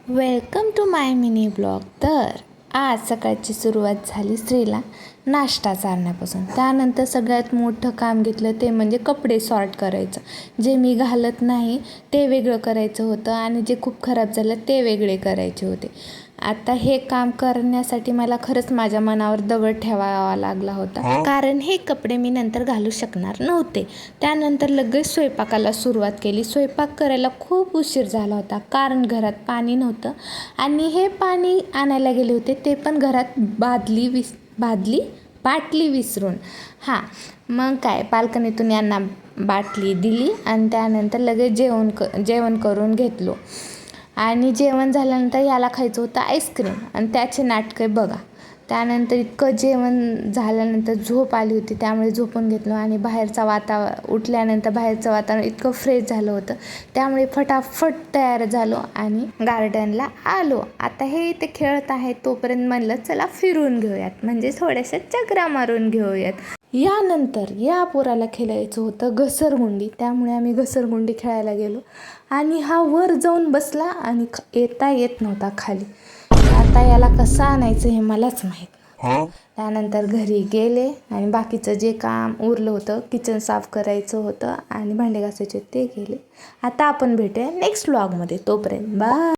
Welcome to my mini blog. तर आज सकाळची सुरुवात झाली स्त्रीला नाश्ता चारण्यापासून. त्यानंतर सगळ्यात मोठं काम घेतलं ते म्हणजे कपडे सॉर्ट करायचं. जे मी घालत नाही ते वेगळं करायचं होतं आणि जे खूप खराब झालं ते वेगळे करायचे होते. आता हे काम करण्यासाठी मला खरंच माझ्या मनावर दगड ठेवावा लागला होता, कारण हे कपडे मी नंतर घालू शकणार नव्हते. त्यानंतर लगेच स्वयंपाकाला सुरुवात केली. स्वयंपाक करायला खूप उशीर झाला होता, कारण घरात पाणी नव्हतं आणि हे पाणी आणायला गेले होते ते पण घरात बाटली विसरून. मग काय, बाल्कनीतून यांना बाटली दिली आणि त्यानंतर लगेच जेवण करून घेतलो. आणि जेवण झाल्यानंतर याला खायचं होतं आईस्क्रीम आणि त्याचे नाटके बघा. त्यानंतर इतकं जेवण झाल्यानंतर झोप आली होती, त्यामुळे झोपून घेतलो आणि उठल्यानंतर बाहेरचं वातावरण इतकं फ्रेश झालं होतं, त्यामुळे फटाफट तयार झालो आणि गार्डनला आलो. आता हे इथे खेळत आहे तोपर्यंत म्हणलं चला फिरून घेऊयात, म्हणजे थोड्याशा चकरा मारून घेऊयात. यानंतर या पोराला खेळायचं होतं घसरगुंडी, त्यामुळे आम्ही घसरगुंडी खेळायला गेलो आणि हा वर जाऊन बसला आणि येता येत नव्हता खाली. आता याला कसं आणायचं हे मलाच माहीत. त्यानंतर घरी गेले आणि बाकीचं जे काम उरलं होतं, किचन साफ करायचं होतं आणि भांडे घासायचे ते केले. आता आपण भेटूया नेक्स्ट व्लॉगमध्ये. तोपर्यंत बाय.